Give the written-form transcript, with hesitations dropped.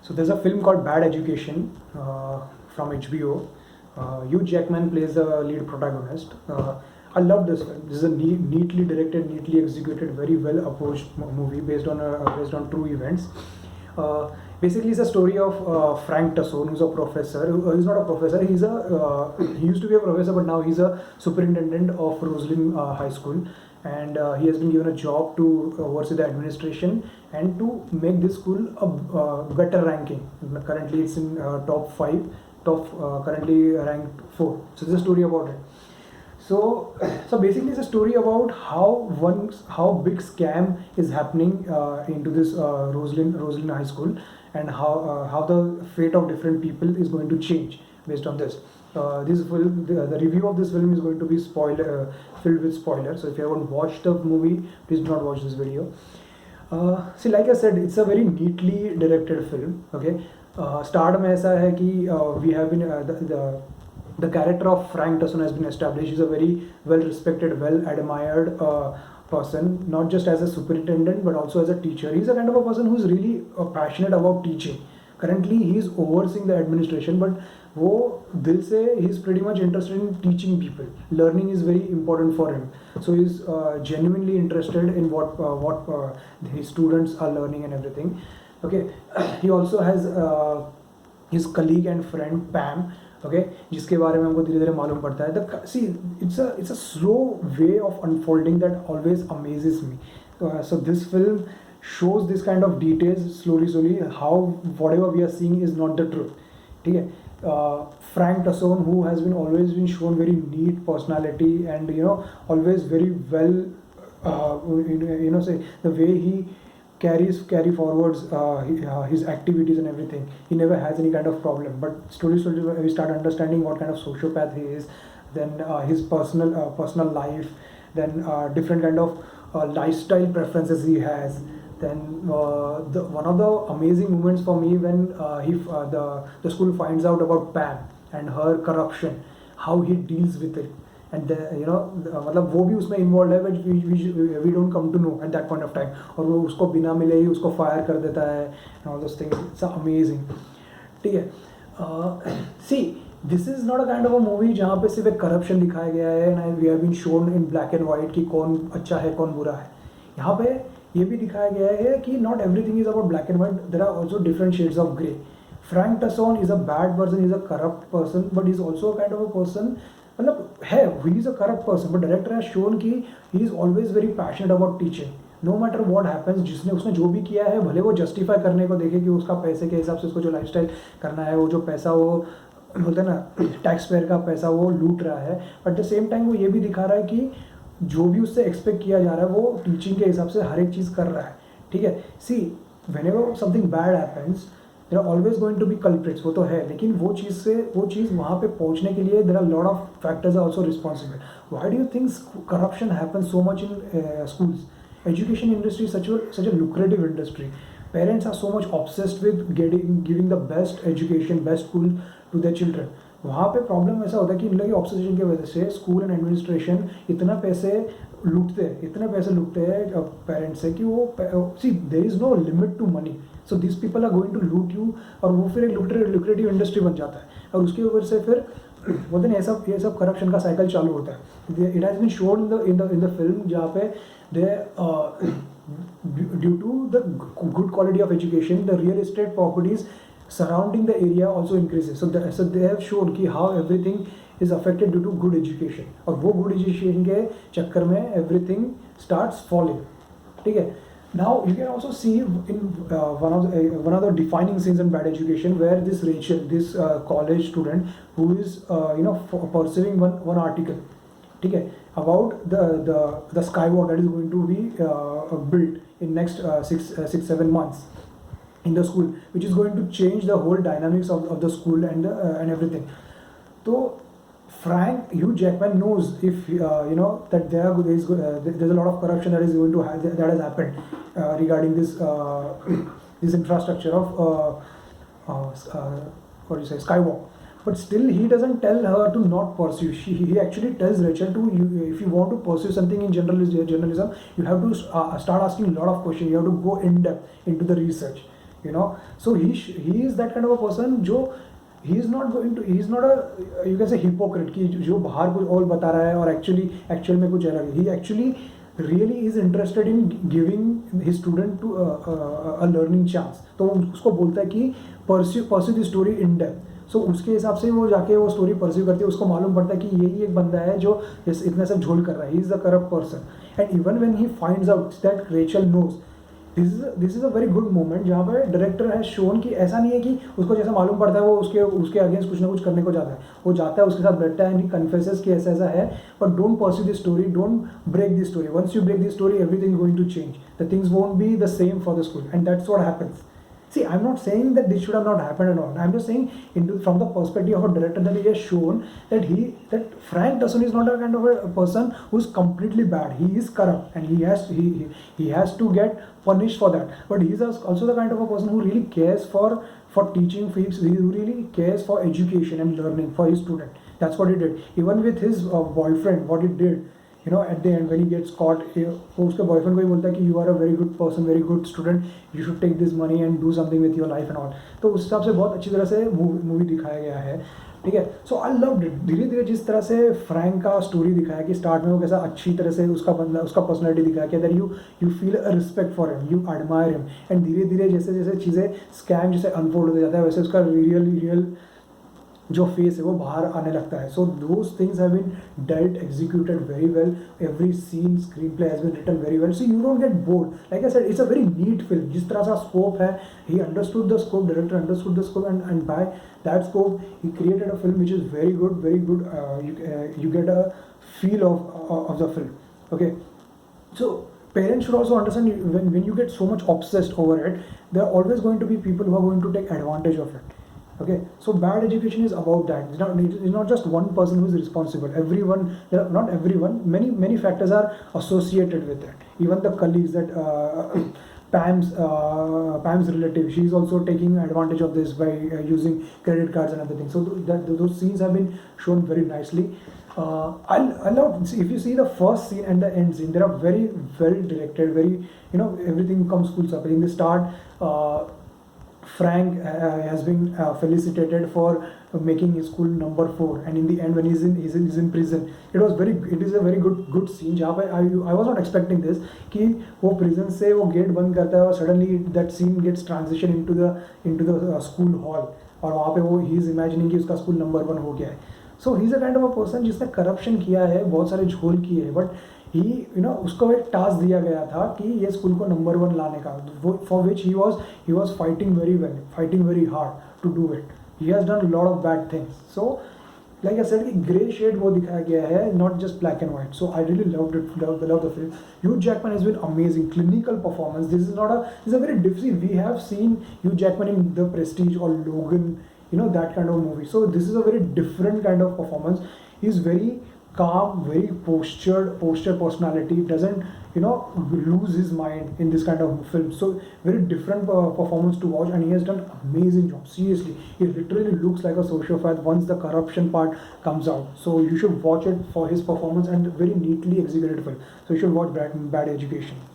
So there's a film called Bad Education from HBO. Hugh Jackman plays the lead protagonist. I love this film. This is a neatly directed, neatly executed, very well approached movie based on true events. Basically, it's a story of Frank Tassone, who's a professor. He's not a professor. He used to be a professor, but now he's a superintendent of Roslyn High School, and he has been given a job to oversee the administration and to make this school a better ranking. Currently, it's in top five. Currently ranked 4. So, this is a story about it. So basically, it's a story about how big scam is happening into this Roslyn High School, and how the fate of different people is going to change based on this. The review of this film is going to be filled with spoilers. So if you haven't watched the movie, please do not watch this video. See, like I said, it's a very neatly directed film. Okay, start में ऐसा है कि we have been the character of Frank Tassone has been established. He's a very well respected, well admired person, not just as a superintendent but also as a teacher. He's a kind of a person who's really passionate about teaching. Currently, he's overseeing the administration, but वो दिल से he's pretty much interested in teaching people. Learning is very important for him. So he's genuinely interested in what his students are learning and everything. Okay, he also has his colleague and friend Pam. Okay, जिसके बारे में हमको धीरे धीरे मालूम पड़ता है. See, it's a slow way of unfolding that always amazes me. So this film shows this kind of details slowly how whatever we are seeing is not the truth. ठीक है. Frank Tassone, who has been always been shown very neat personality and always very well, say the way he carry forwards his activities and everything. He never has any kind of problem. But slowly we start understanding what kind of sociopath he is. Then his personal life. Then different kind of lifestyle preferences he has. Then one of the amazing moments for me when the school finds out about Pam and her corruption, how he deals with it. And मतलब वो भी उसमें involve है, but we don't come to know at that point of time. और वो उसको बिना मिले ही उसको फायर कर देता है and all those things. It's amazing. ठीक है. See, this is not a kind of a movie जहाँ पे सिर्फ एक करप्शन दिखाया गया है and we have been shown in black and white कि कौन अच्छा है कौन बुरा है. यहाँ पे ये भी दिखाया गया है कि not everything is about black and white. There are also different shades of grey. Frank Tassone is a bad person, he's a corrupt person, but he's also a kind of a person, मतलब है, he is a corrupt person, but director has shown कि he is always very passionate about teaching. No matter what happens, उसने जो भी किया है, भले वो justify करने को देखे कि उसका पैसे के हिसाब से उसको जो lifestyle करना है, वो जो पैसा वो बोलते हैं ना टैक्स पेयर का पैसा वो लूट रहा है, but at the same time वो ये भी दिखा रहा है कि जो भी उससे एक्सपेक्ट किया जा रहा है वो टीचिंग के हिसाब से हर एक चीज़ कर रहा है. ठीक है. सी, whenever something bad happens, there are always going to be culprits. वो तो है, लेकिन वो चीज़ वहाँ पे पहुँचने के लिए there are lot of factors are also responsible. Why do you think corruption happens so much in schools? Education industry is such a lucrative industry. Parents are so much obsessed with giving the best education, best school to their children. वहाँ पे problem ऐसा होता है कि इन लोगों की obsession की वजह से स्कूल एंड एडमिनिस्ट्रेशन इतने पैसे लूटते हैं पेरेंट्स से कि वो see there is no limit to money. So this people are going to loot you, और वो फिर एक लुक्रेटिव इंडस्ट्री बन जाता है, और उसकी वजह से फिर बोलते हैं ये सब करप्शन का साइकिल चालू होता है. It has been shown in the film जहाँ पे due to the good quality of education the real estate properties surrounding the area also increases. So they have shown कि how everything is affected due to good education, और वो good education के चक्कर में everything starts falling. ठीक है. Now you can also see in one of the defining scenes in Bad Education where this Rachel, this college student who is pursuing one article, ठीक है, about the skywalk that is going to be built in next 6-7 months in the school, which is going to change the whole dynamics of the school and everything. So Hugh Jackman knows if that there's a lot of corruption that is going to that has happened regarding this infrastructure of what do you say, skywalk. But still he doesn't tell her to not pursue. He actually tells Rachel if you want to pursue something in journalism, you have to start asking a lot of questions. You have to go in depth into the research. you know. So he is that kind of a person जो he is not going to, he is not a, you can say hypocrite कि जो बाहर कुछ और बता रहा है और actual में कुछ अलग है. He actually really is interested in giving his student to a learning chance. तो उसको बोलता है कि pursue the story in depth. सो उसके हिसाब से वो जाके वो स्टोरी परस्यू करती है. उसको मालूम पड़ता है कि यही एक बंदा है जो इतना सब झोल कर रहा है. He is the corrupt person. And even when he finds out that Rachel knows, this is a very good moment जहाँ पर डायरेक्टर है शोन कि ऐसा नहीं है कि उसको जैसा मालूम पड़ता है वो उसके अगेंस्ट कुछ ना कुछ करने को जाता है. वो जाता है, उसके साथ बैठता है एंड ही कन्फेसेस कि ऐसा ऐसा है, but don't pursue the story, don't break the story. Once you break the story everything going to change. The things won't be the same for the school and that's what happens. See, I'm not saying that this should have not happened at all. I'm just saying from the perspective of a director that he has shown that Frank Dawson is not a kind of a person who's completely bad. He is corrupt and he has to get punished for that. But he is also the kind of a person who really cares for teaching, who really cares for education and learning for his student. That's what he did. Even with his boyfriend, what he did, you know, at the end when he gets caught, वो उसके boyfriend को ही बोलता है कि you are a very good person, very good student, you should take this money and do something with your life and all. तो उस हिसाब से बहुत अच्छी तरह से मूवी दिखाया गया है. ठीक है. सो आई लव्ड इट. धीरे धीरे जिस तरह से फ्रैंक का स्टोरी दिखाया कि स्टार्ट में वो कैसा अच्छी तरह से उसका पर्सनैलिटी दिखाया कि अगर you feel a respect for him, you admire him, and धीरे धीरे जैसे जैसे चीज़ें स्कैम जैसे अनफोल्ड होते जाता है वैसे उसका रियल जो फेस है वो बाहर आने लगता है. So those things have been dealt, executed very well. Every scene, screenplay has been written very well. So you don't get bored. Like I said, it's a very neat film. जिस तरह सा scope है, he understood the scope, director understood the scope, and by that scope he created a film which is very good, very good. You get a feel of the film. Okay, so parents should also understand when you get so much obsessed over it, there are always going to be people who are going to take advantage of it. Okay, so bad education is about that. It's not just one person who is responsible. Everyone, not everyone, many factors are associated with it. Even the colleagues that Pam's relative, she's also taking advantage of this by using credit cards and other things. So those scenes have been shown very nicely. I love, if you see the first scene and the end scene, they are very well directed, very, you know, everything comes full circle. In the start, Frank has been felicitated for making his school number 4, and in the end when he's in prison, it is a very good scene जहाँ पे I was not expecting this कि वो prison से वो gate बंद करता है और suddenly that scene gets transition into the school hall, और वहाँ पे वो he is imagining कि उसका school number 1 हो गया है. So he is a kind of a person जिसने corruption किया है, बहुत सारे झोल किए हैं, but ही, यू नो, उसको एक टास्क दिया गया था कि ये स्कूल को नंबर 1 लाने का, for which he was fighting very well, fighting very hard to do it. He has done lot of bad things. So like I said कि ग्रे शेड वो दिखाया गया है, not just black and white. So I really loved it, love the film. Hugh Jackman has been amazing. Clinical performance. This is a very different. We have seen Hugh Jackman in the Prestige और लोगन, you know, that kind of movie. So this is a very different kind of performance. He's very calm, very postured personality, doesn't, you know, lose his mind in this kind of film. So very different performance to watch, and he has done amazing job. Seriously, he literally looks like a sociopath once the corruption part comes out. So you should watch it for his performance, and very neatly executed film. So you should watch Bad Education.